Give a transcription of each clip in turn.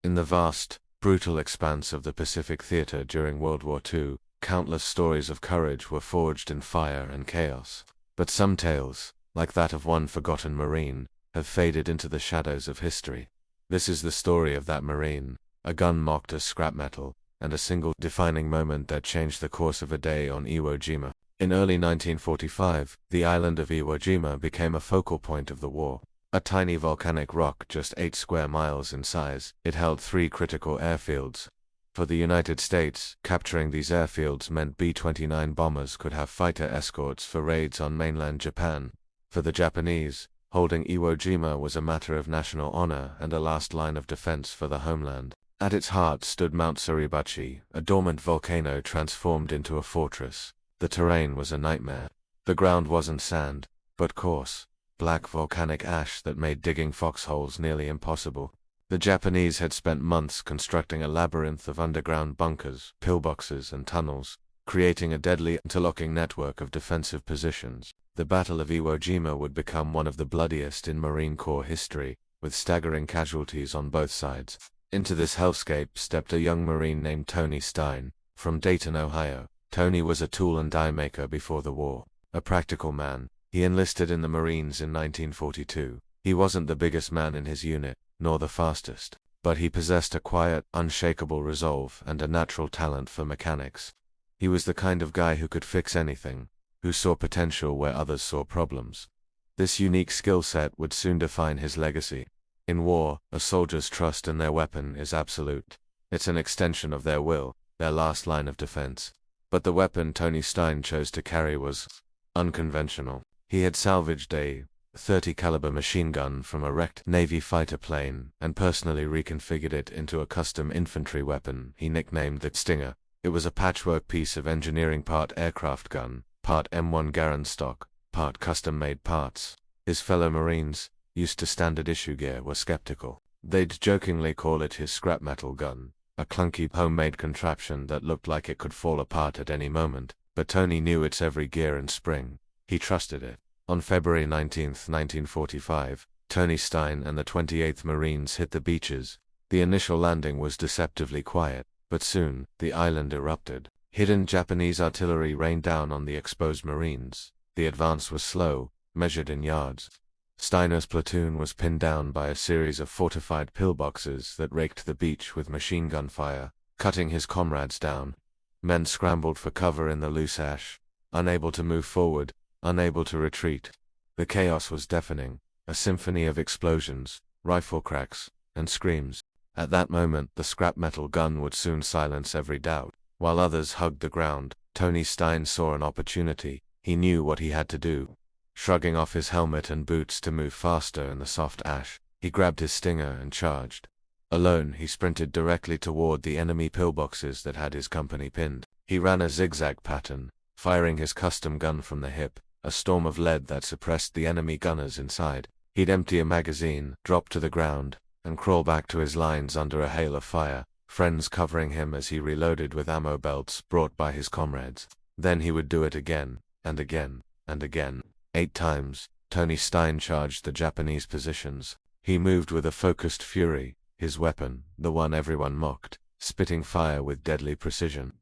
In the vast, brutal expanse of the Pacific theater during World War II, countless stories of courage were forged in fire and chaos. But some tales, like that of one forgotten Marine, have faded into the shadows of history. This is the story of that Marine, a gun mocked as scrap metal, and a single defining moment that changed the course of a day on Iwo Jima. In early 1945, the island of Iwo Jima became a focal point of the war. A tiny volcanic rock just 8 square miles in size, it held 3 critical airfields. For the United States, capturing these airfields meant B-29 bombers could have fighter escorts for raids on mainland Japan. For the Japanese, holding Iwo Jima was a matter of national honor and a last line of defense for the homeland. At its heart stood Mount Suribachi, a dormant volcano transformed into a fortress. The terrain was a nightmare. The ground wasn't sand, but coarse, black volcanic ash that made digging foxholes nearly impossible. The Japanese had spent months constructing a labyrinth of underground bunkers, pillboxes, and tunnels, creating a deadly interlocking network of defensive positions. The Battle of Iwo Jima would become one of the bloodiest in Marine Corps history, with staggering casualties on both sides. Into this hellscape stepped a young Marine named Tony Stein, from Dayton, Ohio. Tony was a tool and die maker before the war. A practical man, he enlisted in the Marines in 1942. He wasn't the biggest man in his unit, nor the fastest, but he possessed a quiet, unshakable resolve and a natural talent for mechanics. He was the kind of guy who could fix anything, who saw potential where others saw problems. This unique skill set would soon define his legacy. In war, a soldier's trust in their weapon is absolute. It's an extension of their will, their last line of defense. But the weapon Tony Stein chose to carry was unconventional. He had salvaged a .30 caliber machine gun from a wrecked Navy fighter plane and personally reconfigured it into a custom infantry weapon he nicknamed the Stinger. It was a patchwork piece of engineering, part aircraft gun, part M1 Garand stock, part custom-made parts. His fellow Marines, used to standard issue gear, were skeptical. They'd jokingly call it his scrap metal gun, a clunky homemade contraption that looked like it could fall apart at any moment, but Tony knew its every gear and spring. He trusted it. On February 19, 1945, Tony Stein and the 28th Marines hit the beaches. The initial landing was deceptively quiet, but soon, the island erupted. Hidden Japanese artillery rained down on the exposed Marines. The advance was slow, measured in yards. Steiner's platoon was pinned down by a series of fortified pillboxes that raked the beach with machine gun fire, cutting his comrades down. Men scrambled for cover in the loose ash, unable to move forward, unable to retreat. The chaos was deafening, a symphony of explosions, rifle cracks, and screams. At that moment, the scrap metal gun would soon silence every doubt. While others hugged the ground, Tony Stein saw an opportunity. He knew what he had to do. Shrugging off his helmet and boots to move faster in the soft ash, he grabbed his Stinger and charged. Alone, he sprinted directly toward the enemy pillboxes that had his company pinned. He ran a zigzag pattern, firing his custom gun from the hip, a storm of lead that suppressed the enemy gunners inside. He'd empty a magazine, drop to the ground, and crawl back to his lines under a hail of fire, friends covering him as he reloaded with ammo belts brought by his comrades. Then he would do it again, and again, and again. 8 times, Tony Stein charged the Japanese positions. He moved with a focused fury, his weapon, the one everyone mocked, spitting fire with deadly precision.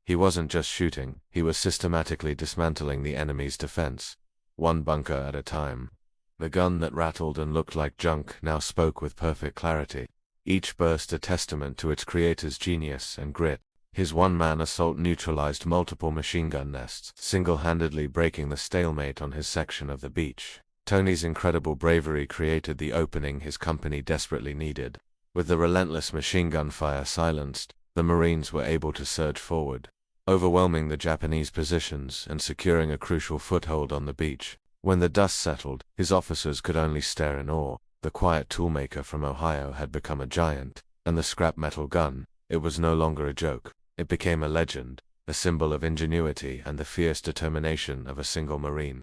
He wasn't just shooting, he was systematically dismantling the enemy's defense, one bunker at a time. The gun that rattled and looked like junk now spoke with perfect clarity, each burst a testament to its creator's genius and grit. His one-man assault neutralized multiple machine gun nests, single-handedly breaking the stalemate on his section of the beach. Tony's incredible bravery created the opening his company desperately needed. With the relentless machine gun fire silenced, the Marines were able to surge forward, overwhelming the Japanese positions and securing a crucial foothold on the beach. When the dust settled, his officers could only stare in awe. The quiet toolmaker from Ohio had become a giant, and the scrap metal gun, it was no longer a joke. It became a legend, a symbol of ingenuity and the fierce determination of a single Marine.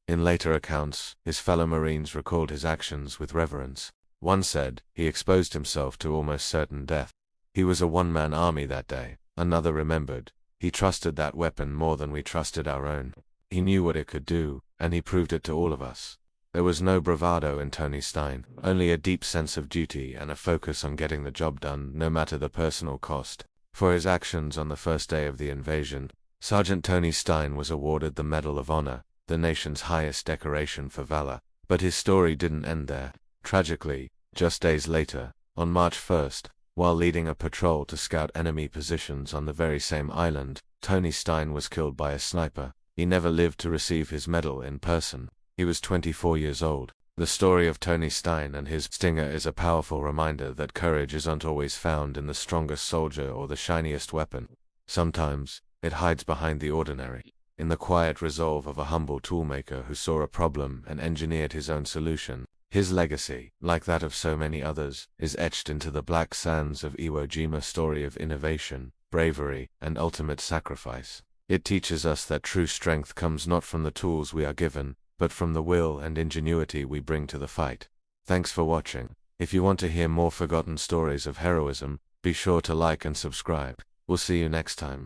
In later accounts, his fellow Marines recalled his actions with reverence. One said, he exposed himself to almost certain death. He was a one-man army that day. Another remembered, he trusted that weapon more than we trusted our own. He knew what it could do, and he proved it to all of us. There was no bravado in Tony Stein, only a deep sense of duty and a focus on getting the job done, no matter the personal cost. For his actions on the first day of the invasion, Sergeant Tony Stein was awarded the Medal of Honor, the nation's highest decoration for valor. But his story didn't end there. Tragically, just days later, on March 1st, while leading a patrol to scout enemy positions on the very same island, Tony Stein was killed by a sniper. He never lived to receive his medal in person. He was 24 years old. The story of Tony Stein and his stinger is a powerful reminder that courage isn't always found in the strongest soldier or the shiniest weapon. Sometimes, it hides behind the ordinary, in the quiet resolve of a humble toolmaker who saw a problem and engineered his own solution. His legacy, like that of so many others, is etched into the black sands of Iwo Jima, story of innovation, bravery, and ultimate sacrifice. It teaches us that true strength comes not from the tools we are given, but from the will and ingenuity we bring to the fight. Thanks for watching. If you want to hear more forgotten stories of heroism, be sure to like and subscribe. We'll see you next time.